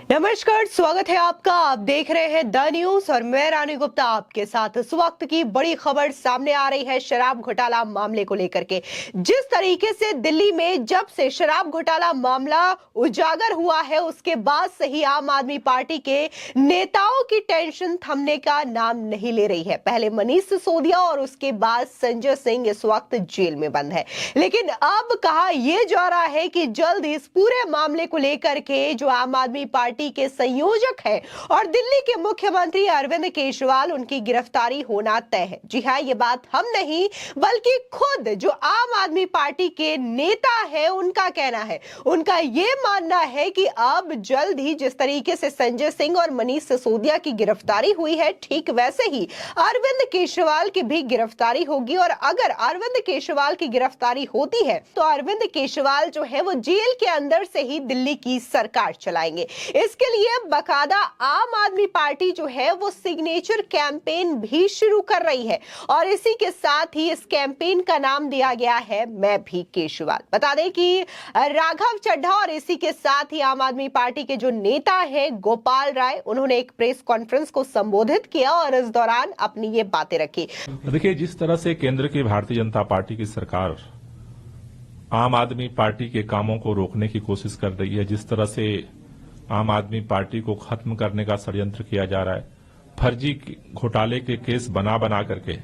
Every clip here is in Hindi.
नमस्कार, स्वागत है आपका। आप देख रहे हैं द न्यूज और मैं रानी गुप्ता आपके साथ। इस वक्त की बड़ी खबर सामने आ रही है शराब घोटाला मामले को लेकर के। जिस तरीके से दिल्ली में जब से शराब घोटाला मामला उजागर हुआ है उसके बाद से ही आम आदमी पार्टी के नेताओं की टेंशन थमने का नाम नहीं ले रही है। पहले मनीष सिसोदिया और उसके बाद संजय सिंह इस वक्त जेल में बंद है, लेकिन अब कहा यह जा रहा है कि जल्द इस पूरे मामले को लेकर के जो आम आदमी पार्टी के संयोजक है और दिल्ली के मुख्यमंत्री अरविंद केजरीवाल, उनकी गिरफ्तारी होना तय है। जी हां, ये बात हम नहीं बल्कि खुद जो आम आदमी पार्टी के नेता है उनका कहना है। उनका यह मानना है कि अब जल्द ही जिस तरीके से संजय सिंह और मनीष सिसोदिया की गिरफ्तारी हुई है, ठीक वैसे ही अरविंद केजरीवाल की भी गिरफ्तारी होगी। और अगर अरविंद केजरीवाल की गिरफ्तारी होती है तो अरविंद केजरीवाल जो है वो जेल के अंदर से ही दिल्ली की सरकार चलाएंगे। इसके लिए बकायदा आम आदमी पार्टी जो है वो सिग्नेचर कैंपेन भी शुरू कर रही है और इसी के साथ ही इस कैंपेन का नाम दिया गया है मैं भी केजरीवाल। बता दें कि राघव चड्ढा और इसी के साथ ही आम आदमी पार्टी के जो नेता हैं गोपाल राय, उन्होंने एक प्रेस कॉन्फ्रेंस को संबोधित किया और इस दौरान अपनी ये बातें रखी। देखिए, जिस तरह से केंद्र की भारतीय जनता पार्टी की सरकार आम आदमी पार्टी के कामों को रोकने की कोशिश कर रही है, जिस तरह से आम आदमी पार्टी को खत्म करने का षड्यंत्र किया जा रहा है, फर्जी घोटाले के केस बना बना करके,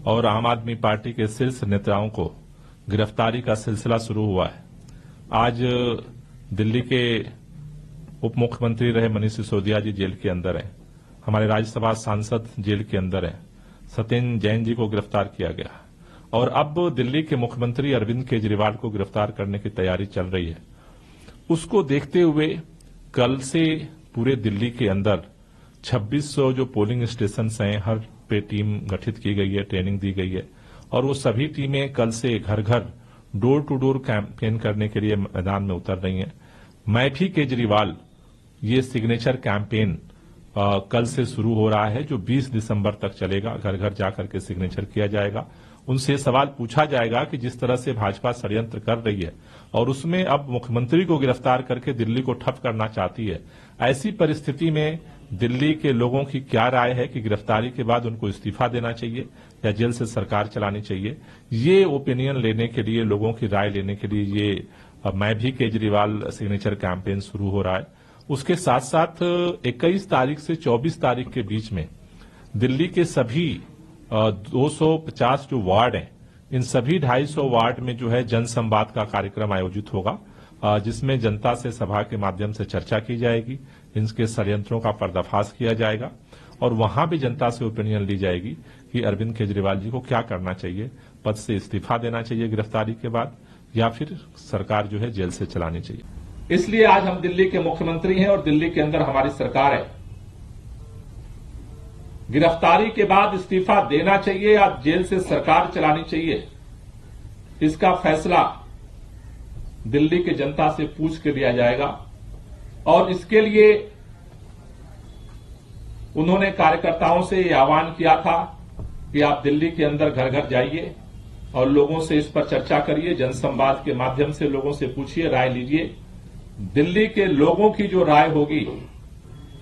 और आम आदमी पार्टी के शीर्ष नेताओं को गिरफ्तारी का सिलसिला शुरू हुआ है। आज दिल्ली के उप मुख्यमंत्री रहे मनीष सिसोदिया जी जेल के अंदर हैं, हमारे राज्यसभा सांसद जेल के अंदर हैं, सत्येंद्र जैन जी को गिरफ्तार किया गया और अब दिल्ली के मुख्यमंत्री अरविंद केजरीवाल को गिरफ्तार करने की तैयारी चल रही है। उसको देखते हुए कल से पूरे दिल्ली के अंदर 2600 जो पोलिंग स्टेशन हैं, हर पे टीम गठित की गई है, ट्रेनिंग दी गई है और वो सभी टीमें कल से घर घर डोर टू डोर कैंपेन करने के लिए मैदान में उतर रही हैं। मैं भी केजरीवाल ये सिग्नेचर कैंपेन कल से शुरू हो रहा है जो 20 दिसंबर तक चलेगा। घर घर जाकर के सिग्नेचर किया जाएगा, उनसे सवाल पूछा जाएगा कि जिस तरह से भाजपा षड्यंत्र कर रही है और उसमें अब मुख्यमंत्री को गिरफ्तार करके दिल्ली को ठप करना चाहती है, ऐसी परिस्थिति में दिल्ली के लोगों की क्या राय है कि गिरफ्तारी के बाद उनको इस्तीफा देना चाहिए या जेल से सरकार चलानी चाहिए। ये ओपिनियन लेने के लिए, लोगों की राय लेने के लिए ये मैं भी केजरीवाल सिग्नेचर कैंपेन शुरू हो रहा है। उसके साथ साथ 21 तारीख से 24 तारीख के बीच में दिल्ली के सभी 250 जो वार्ड हैं, इन सभी 250 वार्ड में जो है जनसंवाद का कार्यक्रम आयोजित होगा, जिसमें जनता से सभा के माध्यम से चर्चा की जाएगी, इनके षड्यंत्रों का पर्दाफाश किया जाएगा और वहां भी जनता से ओपिनियन ली जाएगी कि अरविंद केजरीवाल जी को क्या करना चाहिए, पद से इस्तीफा देना चाहिए गिरफ्तारी के बाद या फिर सरकार जो है जेल से चलानी चाहिए। इसलिए आज हम दिल्ली के मुख्यमंत्री हैं और दिल्ली के अंदर हमारी सरकार है। गिरफ्तारी के बाद इस्तीफा देना चाहिए या जेल से सरकार चलानी चाहिए, इसका फैसला दिल्ली की जनता से पूछ के लिया जाएगा। और इसके लिए उन्होंने कार्यकर्ताओं से यह आह्वान किया था कि आप दिल्ली के अंदर घर घर जाइए और लोगों से इस पर चर्चा करिए, जनसंवाद के माध्यम से लोगों से पूछिए, राय लीजिए। दिल्ली के लोगों की जो राय होगी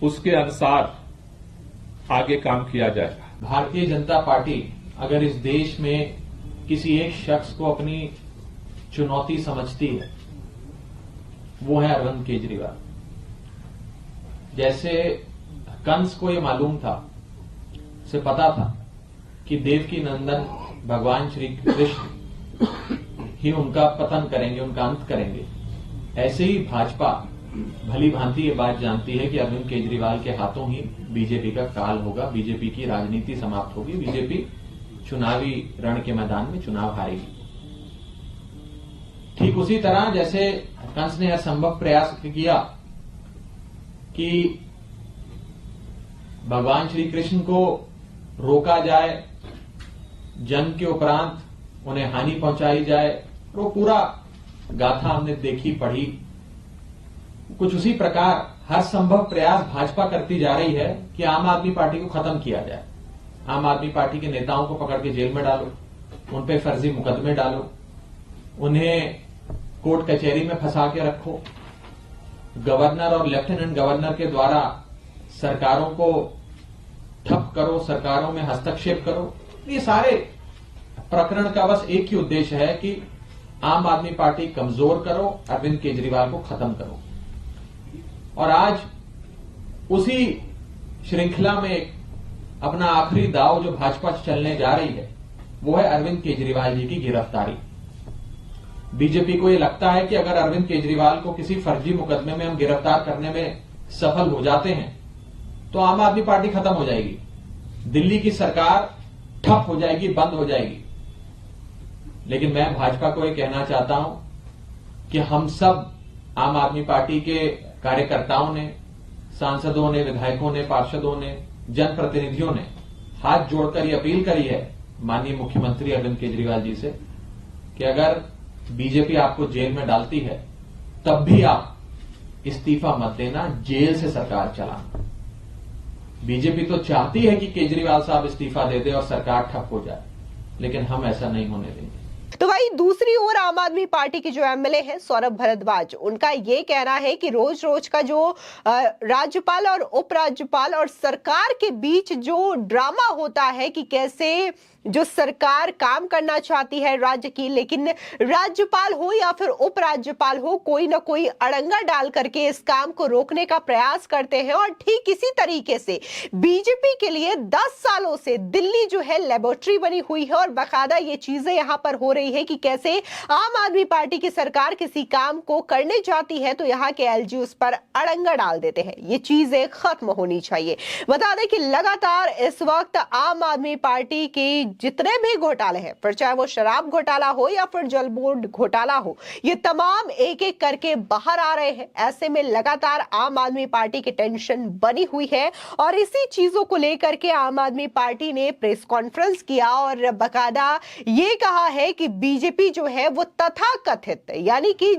उसके अनुसार आगे काम किया जाएगा। भारतीय जनता पार्टी अगर इस देश में किसी एक शख्स को अपनी चुनौती समझती है, वो है अरविंद केजरीवाल। जैसे कंस को ये मालूम था, उसे पता था कि देवकी नंदन भगवान श्री कृष्ण ही उनका पतन करेंगे, उनका अंत करेंगे, ऐसे ही भाजपा भली भांति ये बात जानती है कि अरविंद केजरीवाल के हाथों ही बीजेपी का काल होगा, बीजेपी की राजनीति समाप्त होगी, बीजेपी चुनावी रण के मैदान में चुनाव हारेगी। ठीक उसी तरह जैसे कंस ने असंभव प्रयास किया कि भगवान श्री कृष्ण को रोका जाए, जन्म के उपरांत उन्हें हानि पहुंचाई जाए, वो पूरा गाथा हमने देखी पढ़ी। कुछ उसी प्रकार हर संभव प्रयास भाजपा करती जा रही है कि आम आदमी पार्टी को खत्म किया जाए। आम आदमी पार्टी के नेताओं को पकड़ के जेल में डालो, उन पे फर्जी मुकदमे डालो, उन्हें कोर्ट कचहरी में फंसा के रखो गवर्नर और लेफ्टिनेंट गवर्नर के द्वारा सरकारों को ठप करो, सरकारों में हस्तक्षेप करो, ये सारे प्रकरण का बस एक ही उद्देश्य है कि आम आदमी पार्टी कमजोर करो, अरविंद केजरीवाल को खत्म करो। और आज उसी श्रृंखला में अपना आखिरी दाव जो भाजपा चलने जा रही है वो है अरविंद केजरीवाल जी की गिरफ्तारी। बीजेपी को यह लगता है कि अगर अरविंद केजरीवाल को किसी फर्जी मुकदमे में हम गिरफ्तार करने में सफल हो जाते हैं तो आम आदमी पार्टी खत्म हो जाएगी, दिल्ली की सरकार ठप हो जाएगी, बंद हो जाएगी। लेकिन मैं भाजपा को यह कहना चाहता हूं कि हम सब आम आदमी पार्टी के कार्यकर्ताओं ने, सांसदों ने, विधायकों ने, पार्षदों ने, जनप्रतिनिधियों ने हाथ जोड़कर यह अपील करी है माननीय मुख्यमंत्री अरविंद केजरीवाल जी से कि अगर बीजेपी आपको जेल में डालती है तब भी आप इस्तीफा मत देना, जेल से सरकार चलाना। बीजेपी तो चाहती है कि केजरीवाल साहब इस्तीफा दे दे और सरकार ठप हो जाए, लेकिन हम ऐसा नहीं होने देंगे। तो भाई दूसरी ओर आम आदमी पार्टी के जो एमएलए हैं सौरभ भारद्वाज, उनका ये कहना है कि रोज रोज का जो राज्यपाल और उपराज्यपाल और सरकार के बीच जो ड्रामा होता है कि कैसे जो सरकार काम करना चाहती है राज्य की, लेकिन राज्यपाल हो या फिर उपराज्यपाल हो कोई ना कोई अड़ंगा डाल करके इस काम को रोकने का प्रयास करते हैं। और ठीक इसी तरीके से बीजेपी के लिए 10 सालों से दिल्ली जो है लेबोरेटरी बनी हुई है और बाकायदा ये चीजें यहां पर हो रही है कि कैसे आम आदमी पार्टी की सरकार किसी काम को करने जाती है तो यहाँ के एलजी उस पर अड़ंगा डाल देते हैं। ये चीजें खत्म होनी चाहिए। बता दें कि लगातार इस वक्त आम आदमी पार्टी की जितने भी घोटाले हैं, फिर चाहे वो शराब घोटाला हो या फिर जल बोर्ड घोटाला हो, ये तमाम एक एक करके बाहर आ रहे हैं। ऐसे में लगातार आम आदमी पार्टी की टेंशन बनी हुई है और इसी चीजों को लेकर के आम आदमी पार्टी ने प्रेस कॉन्फ्रेंस किया और बाकायदा ये कहा है कि बीजेपी जो है वो तथाकथित यानी कि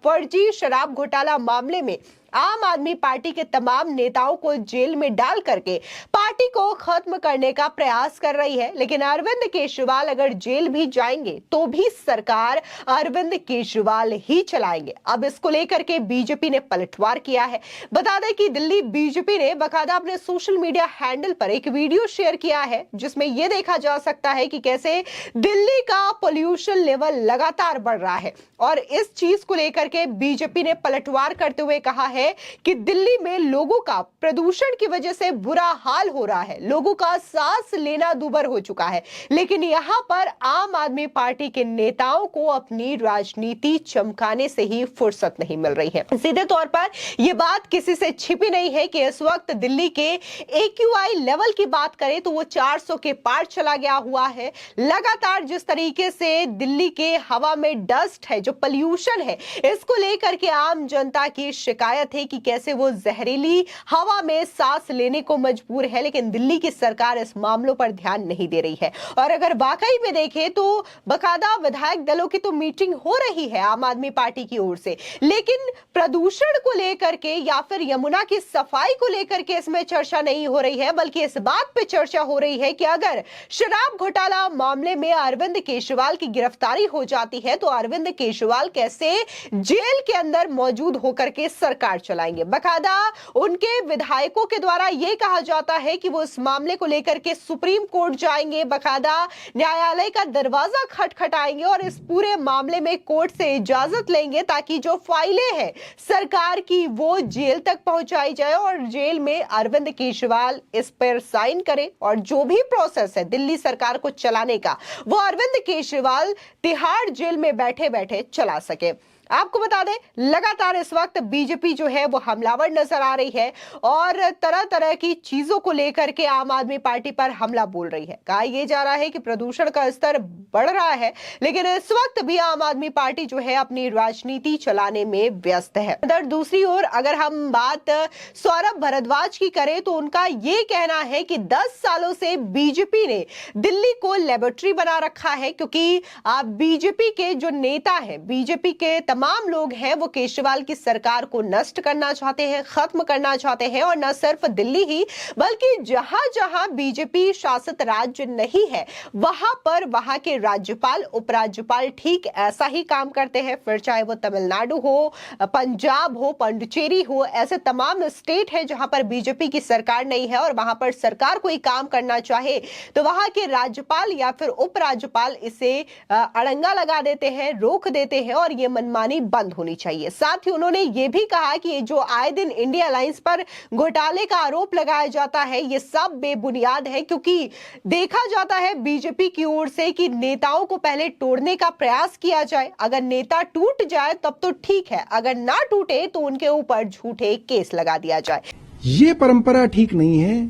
फर्जी शराब घोटाला मामले में आम आदमी पार्टी के तमाम नेताओं को जेल में डाल करके पार्टी को खत्म करने का प्रयास कर रही है। लेकिन अरविंद केजरीवाल अगर जेल भी जाएंगे तो भी सरकार अरविंद केजरीवाल ही चलाएंगे। अब इसको लेकर के बीजेपी ने पलटवार किया है। बता दें कि दिल्ली बीजेपी ने बाकायदा अपने सोशल मीडिया हैंडल पर एक वीडियो शेयर किया है जिसमें यह देखा जा सकता है कि कैसे दिल्ली का पोल्यूशन लेवल लगातार बढ़ रहा है और इस चीज को लेकर के बीजेपी ने पलटवार करते हुए कहा है कि दिल्ली में लोगों का प्रदूषण की वजह से बुरा हाल हो रहा है, लोगों का सांस लेना दूभर हो चुका है। लेकिन यहां पर आम आदमी पार्टी के नेताओं को अपनी राजनीति चमकाने से ही फुर्सत नहीं मिल रही है। सीधे तौर पर यह बात किसी से छिपी नहीं है कि इस वक्त दिल्ली के AQI लेवल की बात करें तो वो 400 के पार चला गया हुआ है। लगातार जिस तरीके से दिल्ली के हवा में डस्ट है, जो पोल्यूशन है, इसको लेकर के आम जनता की शिकायत है कि कैसे वो जहरीली हवा में सांस लेने को मजबूर है। लेकिन दिल्ली की सरकार इस मामलों पर ध्यान नहीं दे रही है। और अगर वाकई में देखें तो बाकायदा विधायक दलों की तो मीटिंग हो रही है आम आदमी पार्टी की ओर से, लेकिन प्रदूषण को लेकर के या फिर यमुना की सफाई को लेकर के इसमें चर्चा नहीं हो रही है, बल्कि इस बात पे चर्चा हो रही है कि अगर शराब घोटाला मामले में अरविंद केजरीवाल की गिरफ्तारी हो जाती है तो अरविंद केजरीवाल कैसे जेल के अंदर मौजूद होकर के सरकार चलाएंगे। बाकायदा उनके विधायकों के द्वारा यह कहा जाता है कि वो इस मामले को लेकर के सुप्रीम कोर्ट जाएंगे, बाकायदा न्यायालय का दरवाजा खटखटाएंगे और इस पूरे मामले में कोर्ट से इजाजत लेंगे ताकि जो फाइलें हैं सरकार की वो जेल तक पहुंचाई जाए और जेल में अरविंद केजरीवाल इस पर साइन करे और जो भी प्रोसेस है दिल्ली सरकार को चलाने का वो अरविंद केजरीवाल तिहाड़ जेल में बैठे बैठे चला सके। आपको बता दें लगातार इस वक्त बीजेपी जो है वो हमलावर नजर आ रही है और तरह तरह की चीजों को लेकर के आम आदमी पार्टी पर हमला बोल रही है। कहा यह जा रहा है कि प्रदूषण का स्तर बढ़ रहा है, लेकिन इस वक्त भी आम आदमी पार्टी जो है अपनी राजनीति चलाने में व्यस्त है। इधर दूसरी ओर अगर हम बात सौरभ भारद्वाज की करें तो उनका यह कहना है कि 10 सालों से बीजेपी ने दिल्ली को लेबोरेटरी बना रखा है, क्योंकि बीजेपी के जो नेता है, बीजेपी के तमाम लोग हैं वो केजरीवाल की सरकार को नष्ट करना चाहते हैं, खत्म करना चाहते हैं। और न सिर्फ दिल्ली ही बल्कि जहां जहां बीजेपी शासित राज्य नहीं है वहां पर वहां के राज्यपाल, उपराज्यपाल ठीक ऐसा ही काम करते हैं। फिर चाहे वो तमिलनाडु हो, पंजाब हो, पांडिचेरी हो, ऐसे तमाम स्टेट है जहां पर बीजेपी की सरकार नहीं है और वहां पर सरकार कोई काम करना चाहे तो वहां के राज्यपाल या फिर उपराज्यपाल इसे अड़ंगा लगा देते हैं, रोक देते हैं और ये मनमानी बंद होनी चाहिए। साथ ही उन्होंने ये भी कहा कि ये जो आए दिन इंडिया अलायंस पर घोटाले का आरोप लगाया जाता है ये सब बेबुनियाद है, क्योंकि देखा जाता है बीजेपी की ओर से कि नेताओं को पहले तोड़ने का प्रयास किया जाए, अगर नेता टूट जाए तब तो ठीक है, अगर ना टूटे तो उनके ऊपर झूठे केस लगा दिया जाए। ये परंपरा ठीक नहीं है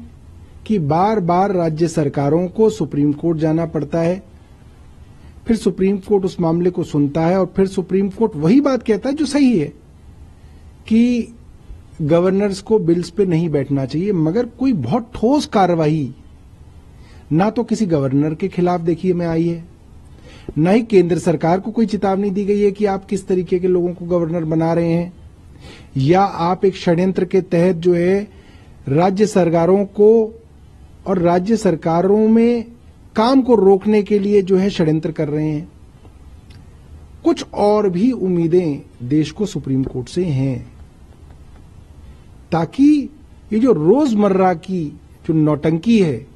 कि बार बार राज्य सरकारों को सुप्रीम कोर्ट जाना पड़ता है, फिर सुप्रीम कोर्ट उस मामले को सुनता है और फिर सुप्रीम कोर्ट वही बात कहता है जो सही है कि गवर्नर्स को बिल्स पे नहीं बैठना चाहिए। मगर कोई बहुत ठोस कार्रवाई ना तो किसी गवर्नर के खिलाफ देखिए में आई है, ना ही केंद्र सरकार को कोई चेतावनी दी गई है कि आप किस तरीके के लोगों को गवर्नर बना रहे हैं, या आप एक षड्यंत्र के तहत जो है राज्य सरकारों को और राज्य सरकारों में काम को रोकने के लिए जो है षड्यंत्र कर रहे हैं। कुछ और भी उम्मीदें देश को सुप्रीम कोर्ट से हैं ताकि ये जो रोजमर्रा की जो नौटंकी है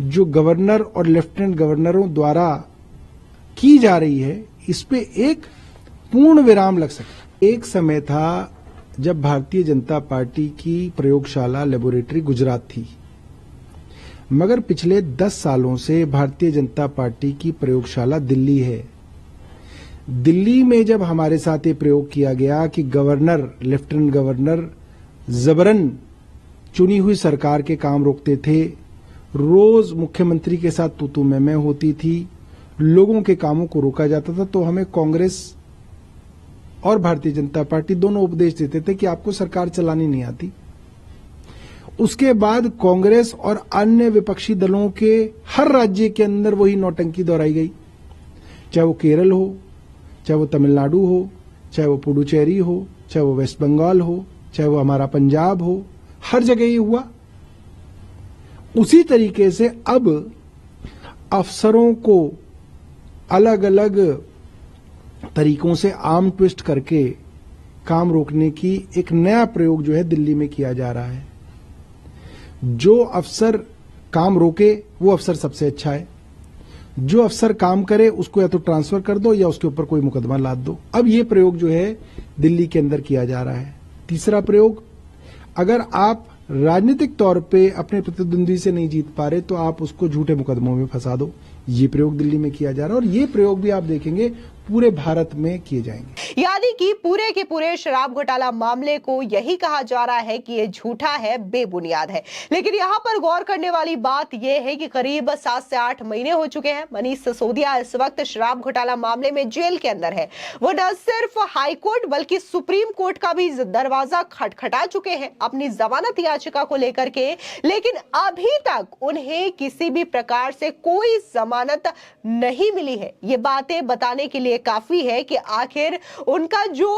जो गवर्नर और लेफ्टिनेंट गवर्नरों द्वारा की जा रही है इस पे एक पूर्ण विराम लग सके। एक समय था जब भारतीय जनता पार्टी की प्रयोगशाला लेबोरेटरी गुजरात थी, मगर पिछले 10 सालों से भारतीय जनता पार्टी की प्रयोगशाला दिल्ली है। दिल्ली में जब हमारे साथ ये प्रयोग किया गया कि गवर्नर, लेफ्टिनेंट गवर्नर जबरन चुनी हुई सरकार के काम रोकते थे, रोज मुख्यमंत्री के साथ तू-तू मैं होती थी, लोगों के कामों को रोका जाता था, तो हमें कांग्रेस और भारतीय जनता पार्टी दोनों उपदेश देते थे कि आपको सरकार चलानी नहीं आती। उसके बाद कांग्रेस और अन्य विपक्षी दलों के हर राज्य के अंदर वही नौटंकी दोहराई गई, चाहे वो केरल हो, चाहे वो तमिलनाडु हो, चाहे वो पुडुचेरी हो, चाहे वो वेस्ट बंगाल हो, चाहे वो हमारा पंजाब हो, हर जगह ये हुआ। उसी तरीके से अब अफसरों को अलग अलग तरीकों से आर्म ट्विस्ट करके काम रोकने की एक नया प्रयोग जो है दिल्ली में किया जा रहा है। जो अफसर काम रोके वो अफसर सबसे अच्छा है, जो अफसर काम करे उसको या तो ट्रांसफर कर दो या उसके ऊपर कोई मुकदमा लाद दो। अब ये प्रयोग जो है दिल्ली के अंदर किया जा रहा है। तीसरा प्रयोग, अगर आप राजनीतिक तौर पे अपने प्रतिद्वंदी से नहीं जीत पा रहे तो आप उसको झूठे मुकदमों में फंसा दो। ये प्रयोग दिल्ली में किया जा रहा है और ये प्रयोग भी आप देखेंगे पूरे भारत में किए जाएंगे। यानी कि पूरे के पूरे शराब घोटाला मामले को यही कहा जा रहा है कि ये झूठा है, बेबुनियाद है। लेकिन यहाँ पर गौर करने वाली बात यह है कि करीब 7 से 8 महीने हो चुके हैं मनीष सिसोदिया इस वक्त शराब घोटाला मामले में जेल के अंदर है। वो न सिर्फ हाईकोर्ट बल्कि सुप्रीम कोर्ट का भी दरवाजा खटखटा चुके हैं अपनी जमानत याचिका को लेकर के, लेकिन अभी तक उन्हें किसी भी प्रकार से कोई जमानत नहीं मिली है। ये बातें बताने के लिए काफी है कि आखिर उनका जो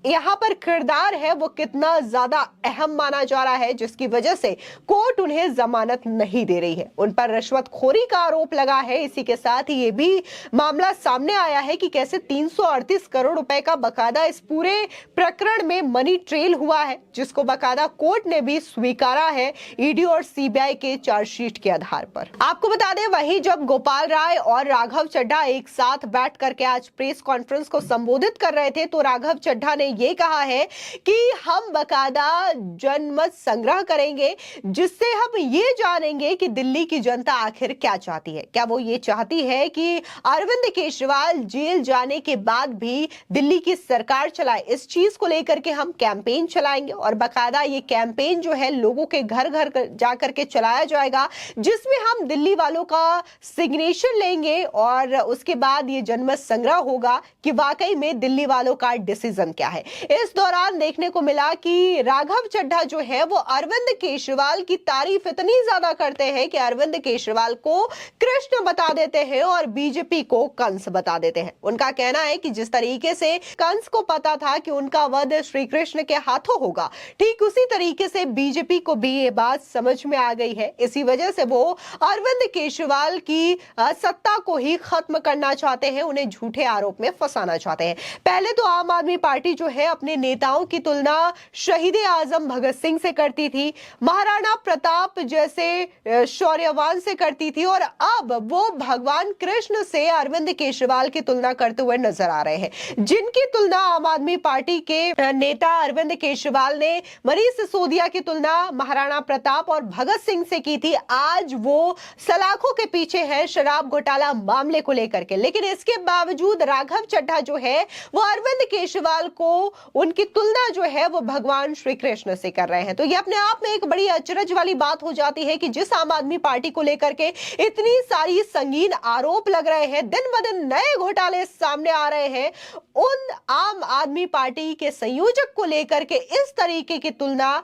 यहाँ पर किरदार है वो कितना ज्यादा अहम माना जा रहा है, जिसकी वजह से कोर्ट उन्हें जमानत नहीं दे रही है। उन पर रिश्वतखोरी का आरोप लगा है। इसी के साथ ही ये भी मामला सामने आया है कि कैसे 338 करोड़ रुपए का बकायदा इस पूरे प्रकरण में मनी ट्रेल हुआ है, जिसको बकायदा कोर्ट ने भी स्वीकारा है ईडी और सीबीआई के चार्जशीट के आधार पर। आपको बता दें, वहीं जब गोपाल राय और राघव चड्ढा एक साथ बैठ करके आज प्रेस कॉन्फ्रेंस को संबोधित कर रहे थे तो राघव चड्ढा ने ये कहा है कि हम बकायदा जनमत संग्रह करेंगे जिससे हम ये जानेंगे कि दिल्ली की जनता आखिर क्या चाहती है। क्या वो ये चाहती है कि अरविंद केजरीवाल जेल जाने के बाद भी दिल्ली की सरकार चलाए? इस चीज को लेकर के हम कैंपेन चलाएंगे और बकायदा ये कैंपेन जो है लोगों के घर घर जाकर के चलाया जाएगा, जिसमें हम दिल्ली वालों का सिग्नेचर लेंगे और उसके बाद ये जनमत संग्रह होगा कि वाकई में दिल्ली वालों का डिसीजन क्या है। है। इस दौरान देखने को मिला कि राघव चड्ढा जो है वो अरविंद केजरीवाल की तारीफ इतनी ज्यादा करते हैं कि अरविंद केजरीवाल को कृष्ण बता देते हैं और बीजेपी को कंस बता देते हैं। उनका कहना है कि जिस तरीके से कंस को पता था कि उनका वध श्री कृष्ण के हाथों होगा, ठीक उसी तरीके से बीजेपी को भी ये बात समझ में आ गई है। इसी वजह से वो अरविंद केजरीवाल की सत्ता को ही खत्म करना चाहते हैं, उन्हें झूठे आरोप में फंसाना चाहते हैं। पहले तो आम आदमी पार्टी जो है अपने नेताओं की तुलना शहीद आजम भगत सिंह से करती थी, महाराणा प्रताप जैसे शौर्यवान से करती थी, और अब वो भगवान कृष्ण से अरविंद केजरीवाल की तुलना करते हुए नजर आ रहे हैं। जिनकी तुलना आम आदमी पार्टी के नेता अरविंद केजरीवाल ने मनीष सिसोदिया की तुलना महाराणा प्रताप और भगत सिंह से की थी, आज वो सलाखों के पीछे है शराब घोटाला मामले को लेकर के। लेकिन इसके बावजूद राघव चड्ढा जो है वो अरविंद केजरीवाल को उनकी तुलना जो है वो भगवान श्री कृष्ण से कर रहे हैं। तो ये अपने आप में एक बड़ी अचरज वाली बात हो जाती है कि जिस आम आदमी पार्टी को लेकर के इतनी सारी संगीन आरोप लग रहे हैं, दिन ब दिन नए घोटाले सामने आ रहे हैं, उन आम आदमी पार्टी के संयोजक को लेकर के इस तरीके की तुलना,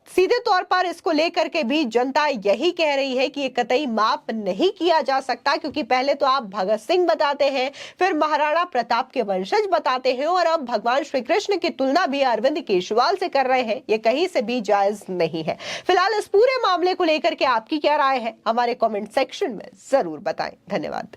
सीधे तौर पर इसको लेकर के भी जनता यही कह रही है कि ये कतई माफ नहीं किया जा सकता, क्योंकि पहले तो आप भगत सिंह बताते हैं, फिर महाराणा प्रताप के वंशज बताते हैं, और अब भगवान श्री कृष्ण की तुलना भी अरविंद केजरीवाल से कर रहे हैं। ये कहीं से भी जायज नहीं है। फिलहाल इस पूरे मामले को लेकर के आपकी क्या राय है, हमारे कमेंट सेक्शन में जरूर बताएं। धन्यवाद।